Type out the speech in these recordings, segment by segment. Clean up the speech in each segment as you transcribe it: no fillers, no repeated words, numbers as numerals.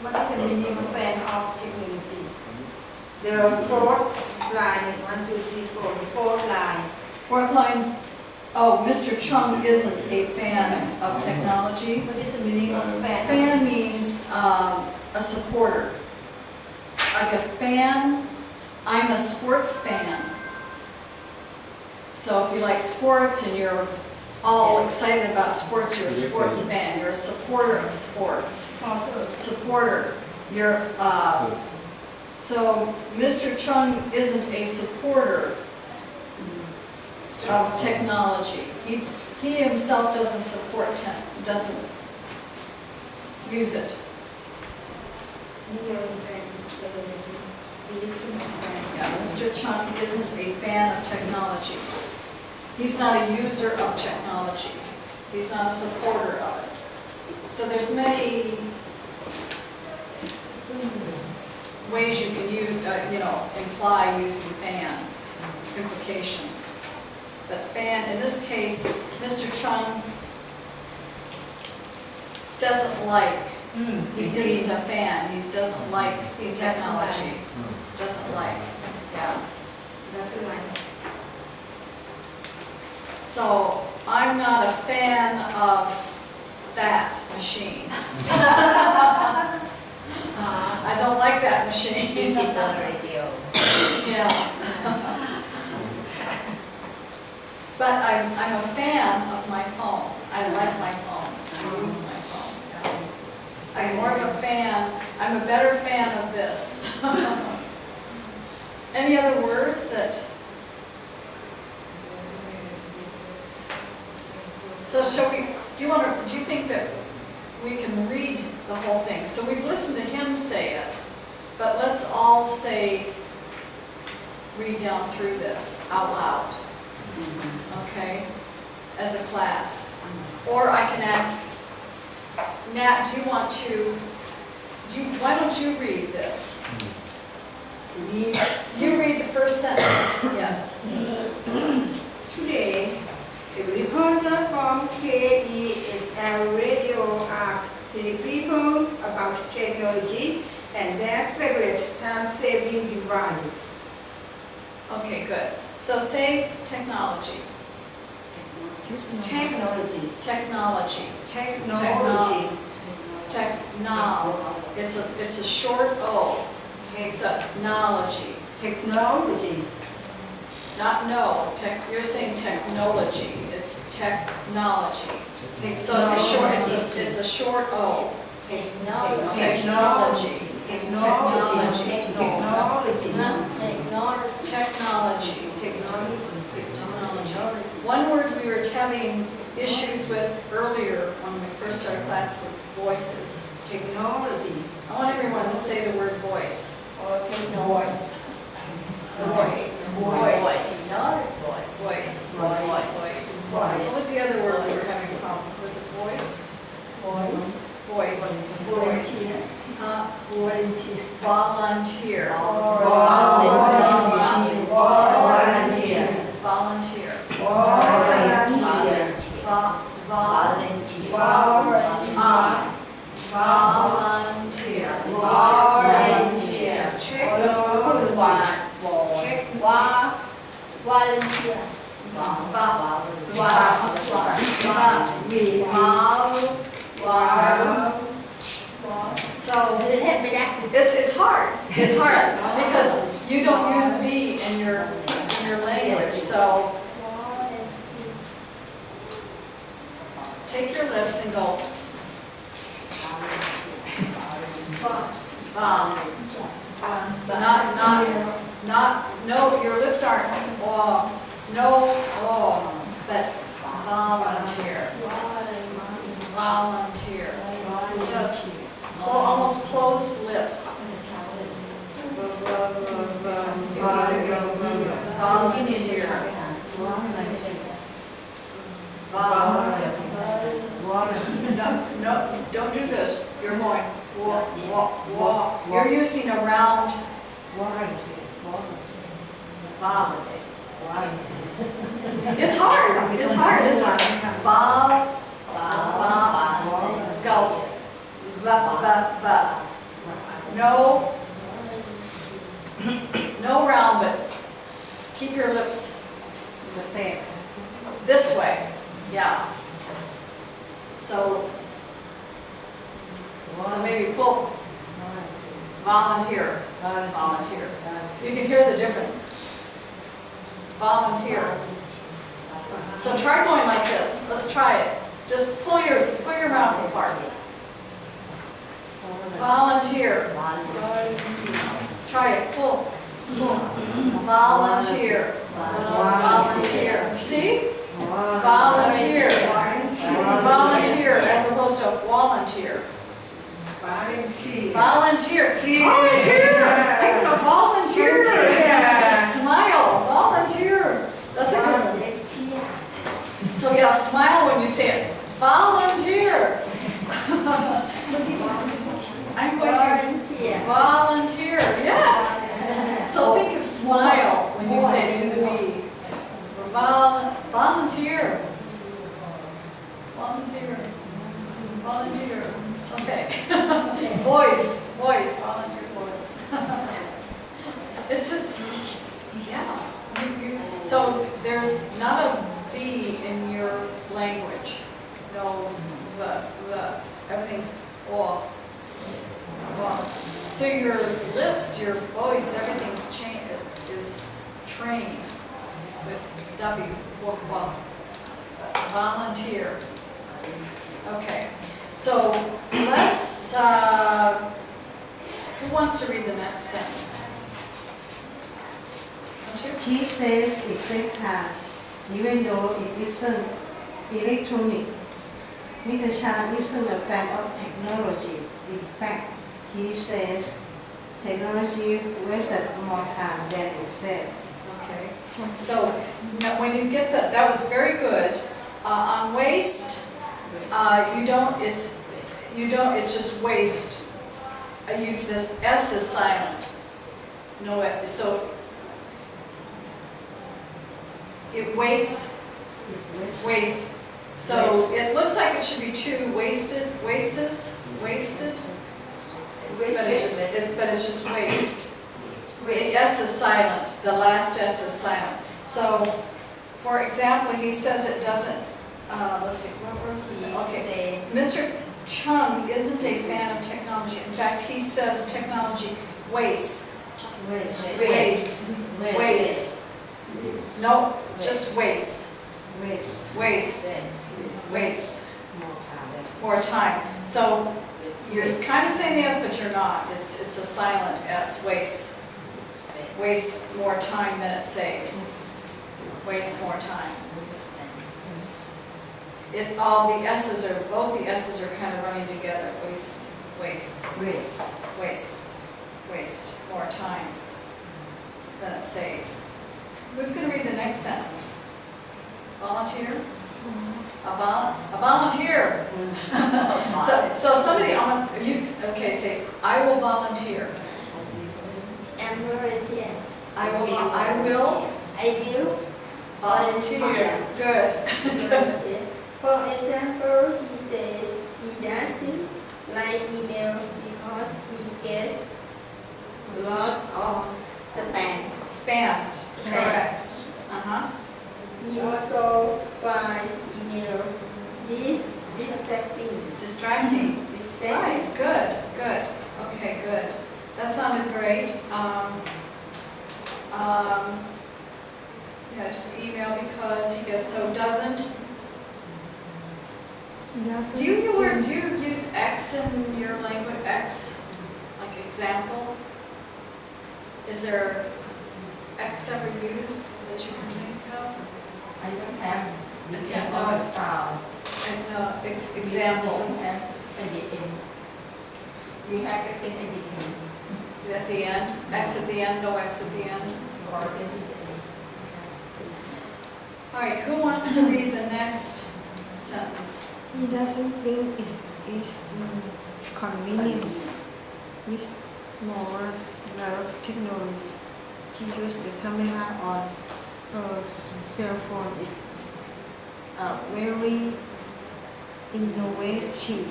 what is the meaning of fan of technology? The fourth line, 1, 2, 3, 4, the fourth line. Fourth line, oh, Mr. Chung isn't a fan of technology. What is the meaning of fan? Fan means a supporter. Like a fan, I'm a sports fan. So if you like sports and you're all excited about sports, you're a sports fan. You're a supporter of sports. Supporter. You're, so Mr. Chung isn't a supporter of technology. He himself doesn't support doesn't use it. Yeah, Mr. Chung isn't a fan of technology. He's not a user of technology. He's not a supporter of it. So there's many ways you can use, imply using fan, implications. But fan, in this case, Mr. Chung doesn't like, he isn't a fan, he doesn't like technology. Doesn't like, yeah. Doesn't like. So I'm not a fan of that machine. I don't like that machine. Digital radio. Yeah. But I'm a fan of my phone. I like my phone. I use my phone. Yeah. I'm more of a fan. I'm a better fan of this. Any other words that? So shall we? Do you think that we can read the whole thing? So we've listened to him say it, but let's all read down through this out loud. Okay, as a class. Or I can ask, Nat, why don't you read this? You read the first sentence, yes. Today, a reporter from KESL Radio asked the people about technology and their favorite time-saving devices. Okay, good. So say technology. Technology. Technology. Technology. It's a short O. So technology. Technology. Not no. You're saying technology. It's technology. So it's a short O. Technology. Technology. Technology. Technology. Technology. One word we were having issues with earlier when we first started class was voices. Technology. I want everyone to say the word voice. Voice. Voice. Not voice. Voice. Voice. What was the other word we were having a problem? Was it voice? Voice. Voice. Voice. Volunteer. Volunteer. Volunteer. Volunteer. Volunteer. Volunteer. So it's hard. It's hard because you don't use V in your language. So take your lips and go. No, your lips aren't. But volunteer. Volunteer. So, almost closed lips. Volunteer. No, don't do this. You're going walk. You're using a round. It's hard. It's hard, isn't it? Go. No, no round, but keep your lips Step. this way. Yeah. So maybe pull, volunteer, volunteer. You can hear the difference. Volunteer. So try going like this. Let's try it. Just pull your mouth apart. Volunteer. Try it. Pull. Volunteer. Volunteer. See? Volunteer. Volunteer as opposed to volunteer. Volunteer. Volunteer. Volunteer. I'm gonna volunteer. Volunteer. Smile. Volunteer. That's a good one. So yeah, smile when you say it. Volunteer. I'm going to volunteer. Yes. So think of smile when you say it to the V. Volunteer. Volunteer. Volunteer. Okay. Voice. Voice. Volunteer voice. It's just, yeah. So there's not a V in your language. No, the. Everything's O. So your lips, your voice, everything's is trained with W. Well, volunteer. Okay. So let's. Who wants to read the next sentence? She says it's data, even though it isn't electronic. Mr. Chan isn't a fan of technology. In fact, he says technology wastes more time than it saves. Okay. So now when you get that was very good. On waste, it's just waste. This S is silent. No, so it wastes. So it looks like it should be two wasted. But it's just waste. The S is silent. The last S is silent. So, for example, he says it doesn't. Let's see. What verse is it? Okay. Mr. Chung isn't a fan of technology. In fact, he says technology wastes. Waste. No, just waste. Waste. More time. So you're kind of saying the S, but you're not. It's a silent S. Waste more time than it saves. Waste more time. Both the S's are kind of running together. Waste more time than it saves. Who's going to read the next sentence? Volunteer? A volunteer. So somebody, say, I will volunteer. I will volunteer. Good. For example, he says he doesn't like email because he gets lots of spam. Correct. He also finds email Distracting. Right. Good. Okay, good. That sounded great. Yeah, just email because he gets doesn't. Do you use X in your language? X, like example? Is there X ever used that you can think of? I don't have the Okay, example style. And example You have at the end. You have to say at the end. at the end. X at the end. No X at the end. Or say at the end. All right. Who wants to read the next sentence? He doesn't think it's convenience. Miss Morris loves technology. She uses the camera on her cell phone. Is very innovative.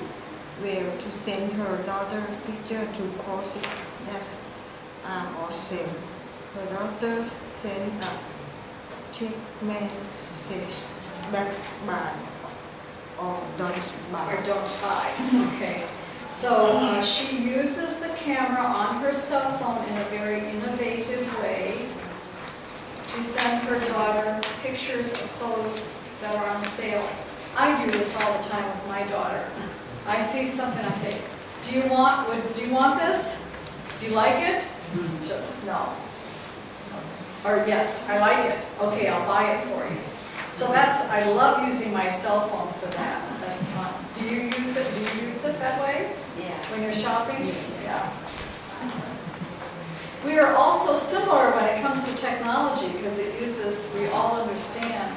will to send her daughter's picture to courses that are on sale. Her daughter sent a text message back by or don't Or buy. don't buy, okay. So she uses the camera on her cell phone in a very innovative way to send her daughter pictures of clothes that are on sale. I do this all the time with my daughter. I see something, I say, do you want this? Do you like it? She'll, no. Or yes, I like it. Okay, I'll buy it for you. So I love using my cell phone for that. That's fun. Do you use it that way? Yeah. When you're shopping? Yeah. We are also similar when it comes to technology because we all understand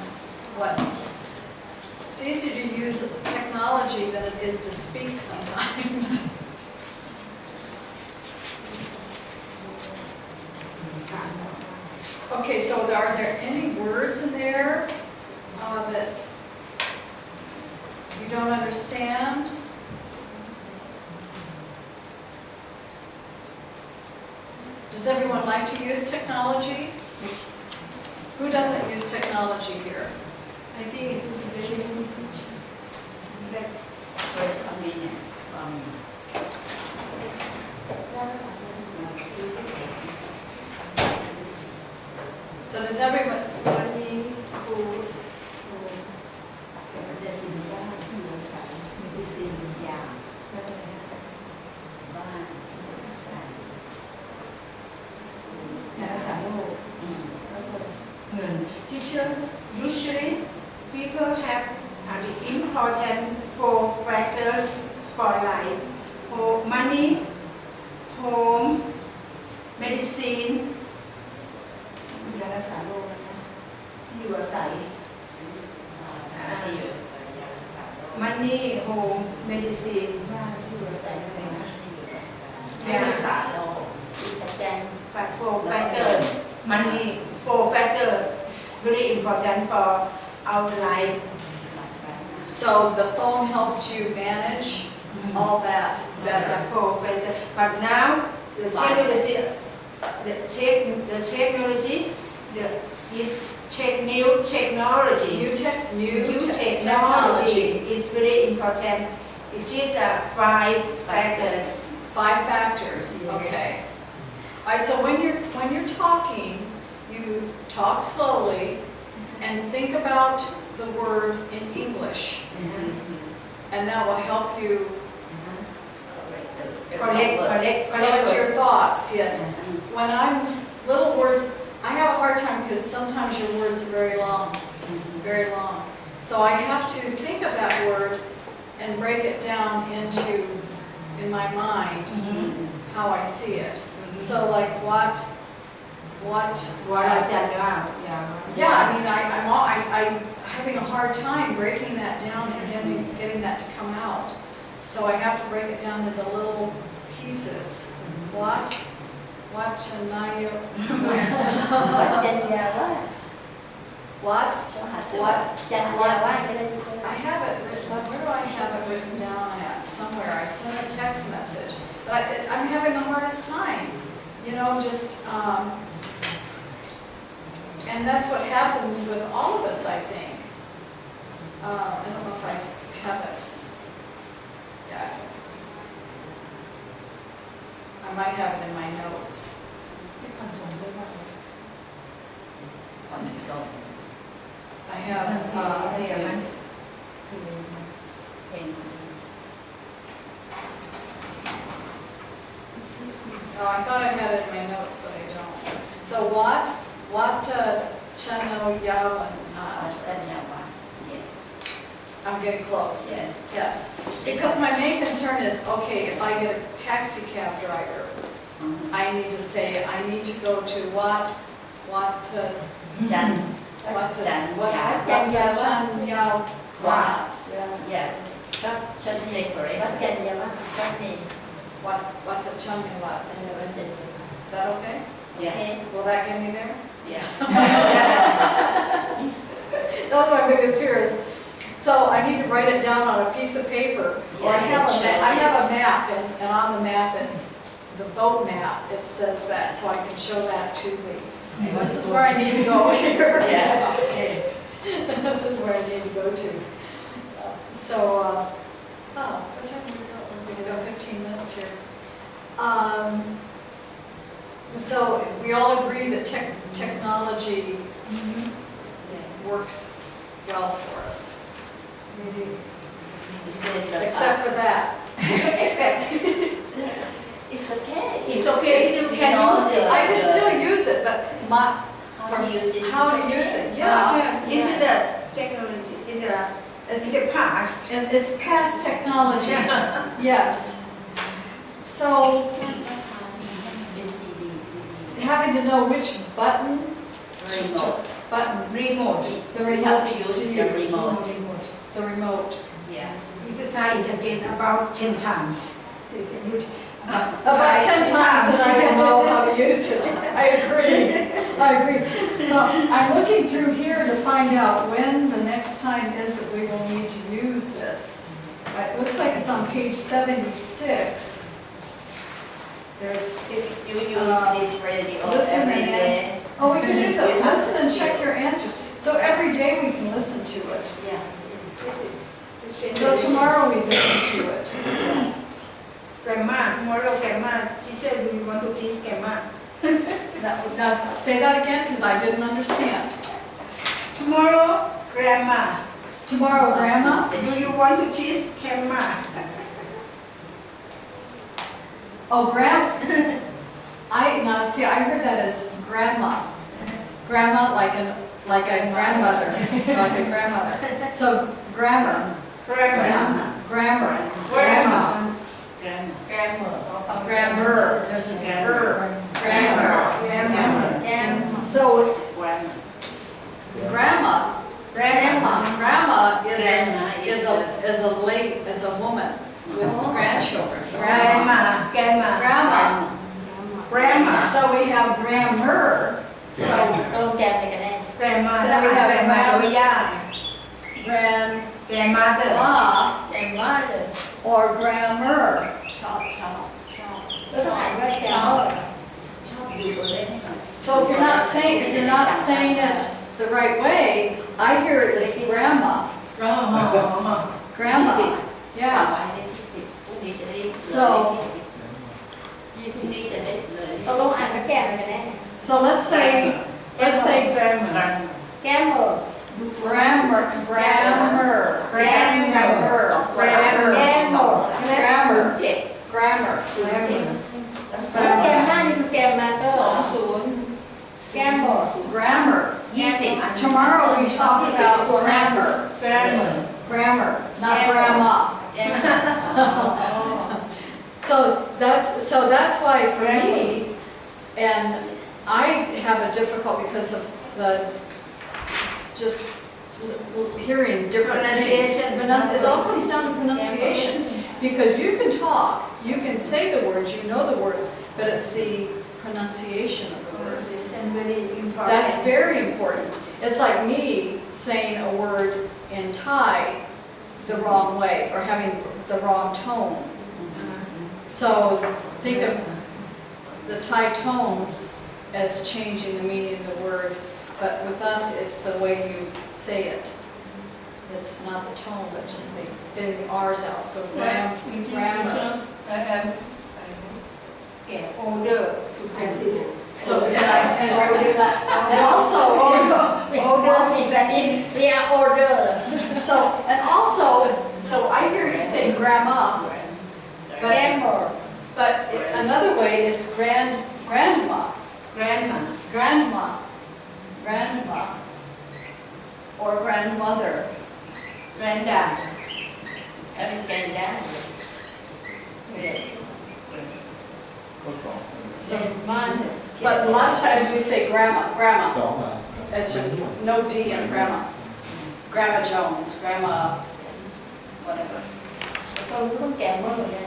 it's easier to use technology than it is to speak sometimes. Okay, so are there any words in there that you don't understand? Does everyone like to use technology? Who doesn't use technology here? I think it would be very convenient for me. So does everyone, Usually, people have the important 4 factors for life: money, home, medicine, money, home, medicine. Four factors. Money, 4 factors, very important for our life. so the phone helps you manage all that better. 4 factors. But now the technology, new technology. New Technology technology. is very important. It is 5 factors. 5 factors, Yes. okay. All right, so when you're talking, you talk slowly and think about the word in English, and that will help you collect your thoughts, yes. When I'm, little words, I have a hard time because sometimes your words are very long, very long. So I have to think of that word and break it down in my mind, how I see it. So like what, yeah, I mean, I'm having a hard time breaking that down and getting that to come out. So I have to break it down into little pieces. What, Chanayo, what, I have it written, where do I have it written down at? Somewhere, I sent a text message. But I'm having the hardest time, just, and that's what happens with all of us, I think. I don't know if I have it. Yeah. I might have it in my notes. I have, oh, I thought I had it in my notes, but I don't. So what Chano Yawan, Yes. I'm getting close. Yes. Yes. Because my main concern is, okay, if I get a taxi cab driver, I need to say, I need to go to what Chan Yao Wat. Yeah. Chan say correct. What Chan Yawa? Chan me. What to Chan Yao. Is that okay? Yeah. Will that get me there? Yeah. That was my biggest fear is, so So I need to write it down on a piece of paper, or I have a map, and on the map, and the boat map, it says that, so I can show that to the, this is where I need to go here. Yeah. This is where I need to go to. So, what time do we go? We're gonna go 15 minutes here. So we all agree that technology works well for us, You said that. except for that. Except. It's okay. It's okay, you can use it. I can still use it, but How to use it. how to use it, yeah. This is the technology, it's the past. And it's past technology, yes. So having to know which button, Remote. Remote. the We remote have to to use the use, remote. the remote. Yeah. You could try it again about 10 times. So you can use About 10 times and I don't know how to use it. I agree. So I'm looking through here to find out when the next time is that we will need to use this. It looks like it's on page 76. There's, If you use this ready or listen every and day. oh, we can use it, You have listen to and see check it. your answers. So every day we can listen to it. Yeah. So tomorrow we listen to it. Grandma, tomorrow grandma, she said we want to teach grandma. Now, say that again, because I didn't understand. Tomorrow, grandma, Tomorrow, Grandma? do you want to teach grandma? Oh, now, see, I heard that as grandma. Grandma, like a grandmother, like a grandmother. So, grammar, Grandma. grammar, Grandma. grammar, there's a grammar, grammar. Grandma. So, Grandma. grandma, grandma is a woman with grandchildren. Grandma. Grandma. Grandma. Grandma. So we have grammar, so Don't get me again. Grandma. So we have grandma. grandma Grandmother. or grammar. Tôi phải nói chào. Chào gì của đấy này. So if you're not saying it the right way, I hear it as grandma. Grandma. Yeah. So- Tôi lúc ăn cái kèm này này. So let's say Grandma. grammar, grammar, grammar, grammar. Kèm ăn thì kèm mà tôi. Grammar. Tomorrow we talk about grammar. Grammar, not grandma. So that's why for me, and I have a difficult because of the just hearing different things. Pronunciation. It all comes down to pronunciation. Because you can talk, you can say the words, you know the words, but it's the pronunciation of the words. That's very important. It's like me saying a word in Thai the wrong way or having the wrong tone. So think of the Thai tones as changing the meaning of the word, but with us it's the way you say it. It's not the tone, but just the getting the R's out. So grammar. Get older to practice. So and also Older to practice. We are older. so I hear you say grandma, but another way it's grandma, or grandmother. Granddad. Everything that. So, but a lot of times we say grandma. It's just no D in grandma. Grandma Jones, grandma, whatever. Tôi cũng kèm với người này.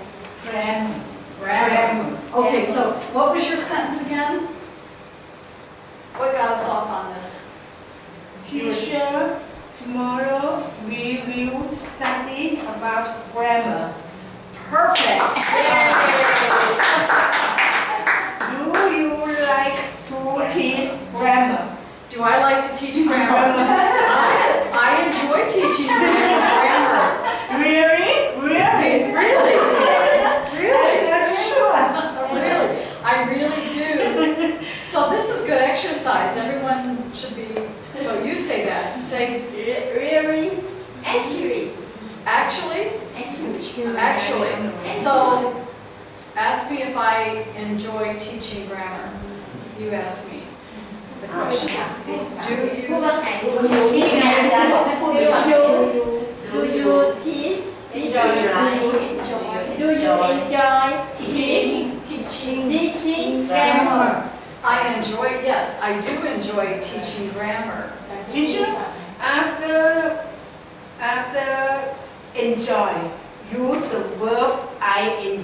Grandma. Okay, so what was your sentence again? What got us off on this? Teacher, tomorrow we will percent. Do you like to teach grammar? Do I like to teach grammar? I enjoy teaching grammar. Really? Really? Really? Really? That's sure. Really? I really do. So this is good exercise. Everyone should be, so you say that. Say, Really? Actually. actually? Actually. So ask me if I enjoy teaching grammar. You ask me the question. Do you? พูดว่าไงดูอยู่นี่ไงจ๊ะdo you teach Enjoy do you enjoy teaching grammar I enjoy, yes, I do enjoy teaching grammar. Teacher, after enjoy, use the verb ing.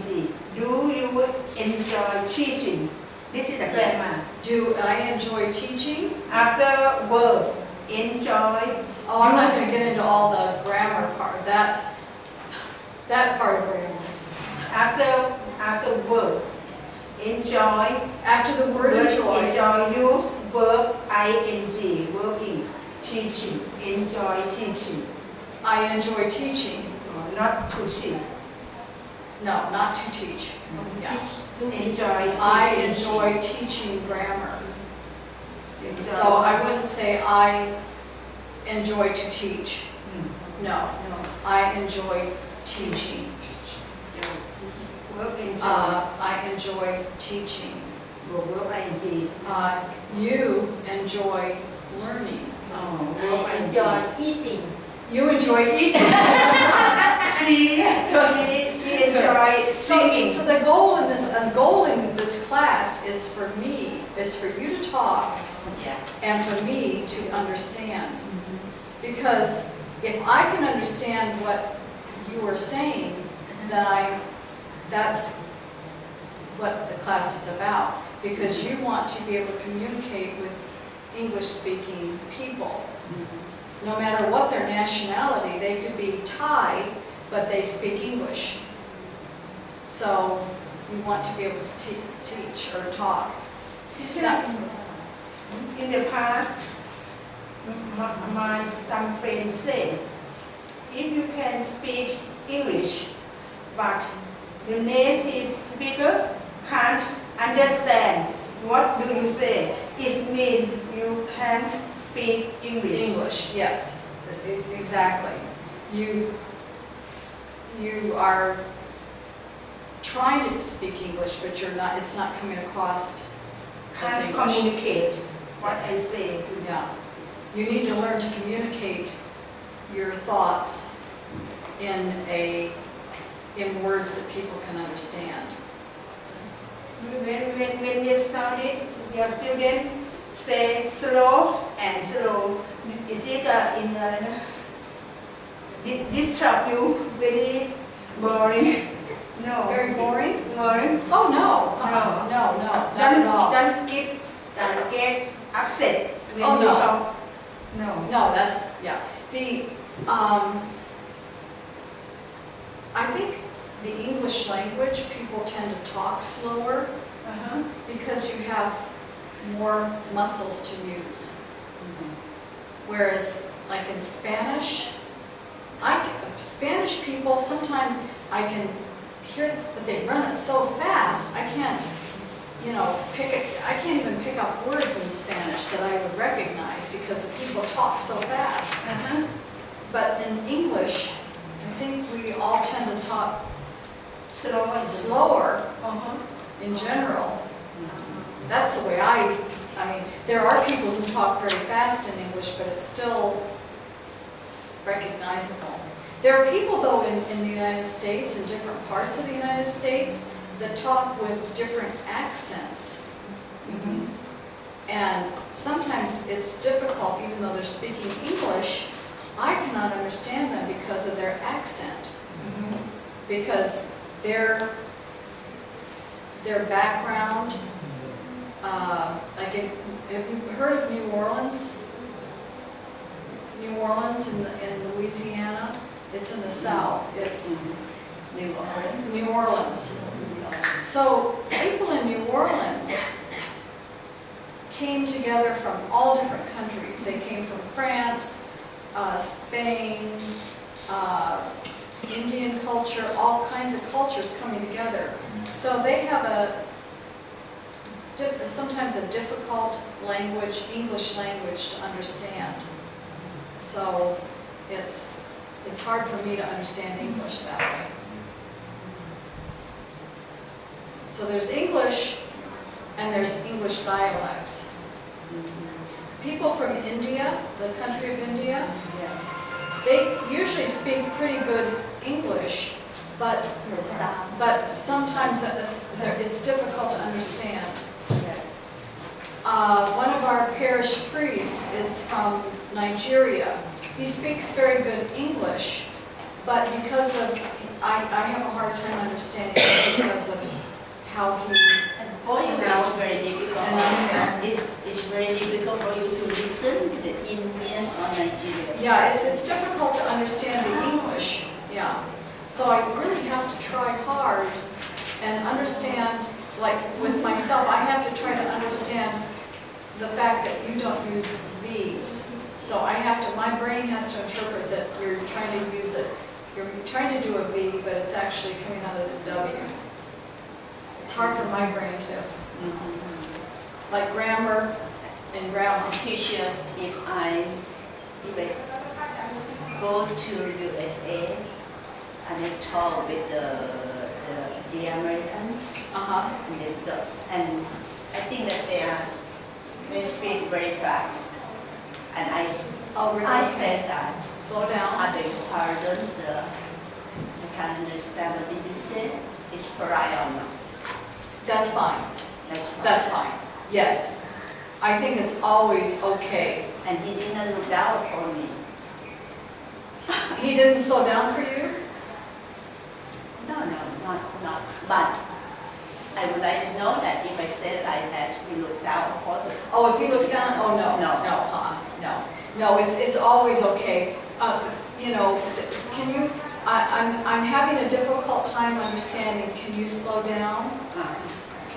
Do you enjoy teaching? This is the grammar. Do I enjoy teaching? After verb, enjoy. Oh, I'm not gonna get into all the grammar part, that part of grammar. After verb, enjoy. After the word enjoy, Use verb ing. Working, teaching. Enjoy teaching. I enjoy teaching. Not to teach. No, not to teach. Yeah. Enjoy. I enjoy teaching grammar. Enjoy. So I wouldn't say I enjoy to teach. No, I enjoy teaching. Verb enjoy. I enjoy teaching. Verb ing. You enjoy learning. Verb ing. enjoy eating You enjoy eating. She enjoyed singing. So the goal in this class is for you to talk and for me to understand. Because if I can understand what you are saying, then that's what the class is about. Because you want to be able to communicate with English-speaking people. No matter what their nationality, they could be Thai, but they speak English. So you want to be able to teach or talk. In the past, some friends said, if you can speak English, but the native speaker can't understand, what do you say? It means you can't speak English. English, yes, exactly. You are trying to speak English, but it's not coming across as Can't English. communicate what I say. Yeah. You need to learn to communicate your thoughts in words that people can understand. When you study, your student say slow and slow. Is it disrupt you very boring? No. Very boring? Boring. Oh, no. No, not at all. Doesn't get upset when Oh, you no. talk. No. No, that's, yeah. I think the English language, people tend to talk slower because you have more muscles to use. Whereas, like in Spanish, Spanish people, sometimes I can hear, but they run it so fast, I can't, I can't even pick up words in Spanish that I would recognize because the people talk so fast. But in English, I think we all tend to talk slower in general. That's the way I mean, there are people who talk very fast in English, but it's still recognizable. There are people, though, in the United States, in different parts of the United States, that talk with different accents. And sometimes it's difficult, even though they're speaking English, I cannot understand them because of their accent. Because their background, like have you heard of New Orleans? New Orleans in Louisiana? It's in the South. New Orleans. New Orleans. So people in New Orleans came together from all different countries. They came from France, Spain, Indian culture, all kinds of cultures coming together. So they have sometimes a difficult language, English language to understand. So it's hard for me to understand English that way. So there's English and there's English dialects. People from India, the country of India, they usually speak pretty good English, but sometimes it's difficult to understand. One of our parish priests is from Nigeria. He speaks very good English, but because of, I have a hard time understanding it because of how he, And for you, it's very difficult. And It's very difficult for you to listen to the Indian or Nigerian. yeah, it's difficult to understand the English, yeah. So I really have to try hard and understand, like with myself, I have to try to understand the fact that you don't use V's. So I have to, my brain has to interpret that you're trying to use it, you're trying to do a V, but it's actually coming out as a W. It's hard for my brain to, like grammar and grammar. Teacher, if I go to USA and I talk with the Americans, and I think that they speak very fast. And I said that. Slow down. I beg your pardon, sir. I can't understand what did you say. It's polite or not? That's fine. That's fine. That's fine. Yes. I think it's always okay. And he didn't look down on me. He didn't slow down for you? No, not. But I would like to know that if I said like that, he looked down upon me. Oh, if he looks down, oh, no, No. no. No, it's always okay. You know, can you, I'm having a difficult time understanding, can you slow down?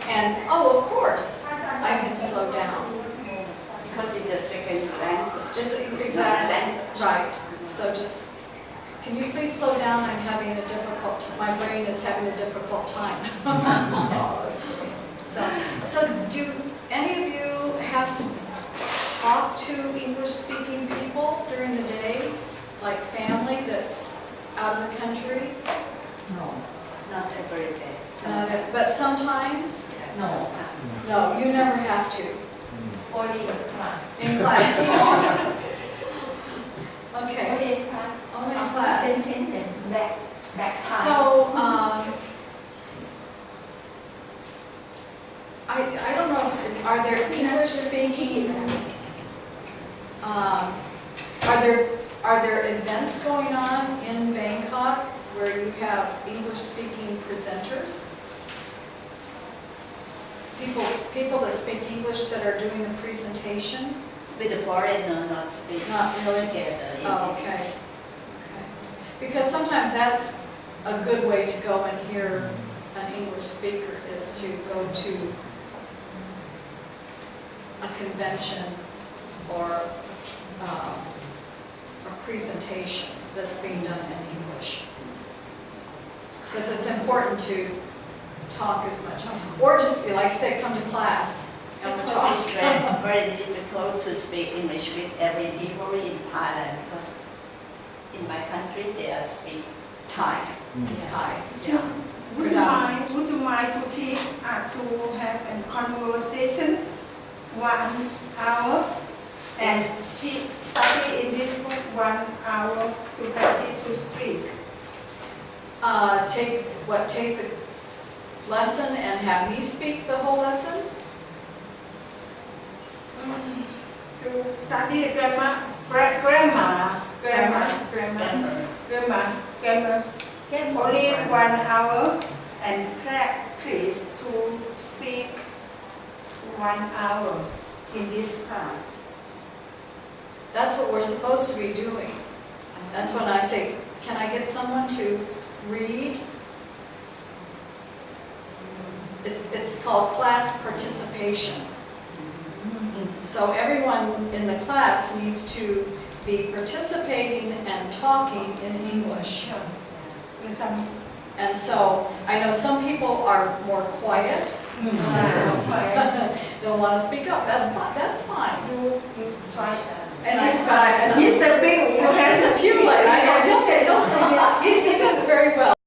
And, oh, of course, I can slow down. Because it's the second language. It's It's not a exactly, language. right. So just, can you please slow down? I'm having a difficult, my brain is having a difficult time. So do any of you have to talk to English-speaking people during the day? Like family that's out of the country? No, Not every day. But sometimes? no. No, you never have to. Only in class. In class. Okay, Only in class. only in After class. sentence and back time. So, I don't know, are there English-speaking, are there events going on in Bangkok where you have English-speaking presenters? People that speak English that are doing the presentation? With the foreigner not speaking Not really? together. Oh, okay. Okay. Because sometimes that's a good way to go and hear an English speaker, is to go to a convention or a presentation that's being done in English. Because it's important to talk as much, or just, like I said, come to class and we'll Because it's talk. very difficult to speak English with every people in Thailand because in my country they are speak Thai. Thai, Yeah. yeah. Would you mind to teach to have a conversation 1 hour and study in this book 1 hour to practice to speak? Take the lesson and have me speak the whole lesson? To study grammar. Only 1 hour and practice to speak 1 hour in this class. That's what we're supposed to be doing. That's when I say, can I get someone to read it's called class participation. So everyone in the class needs to be participating and talking in English. With some And so I know some people are more quiet than others. Don't want to speak up. That's fine. you try. And Mr. Bill, you have there's a few like I know he does very well.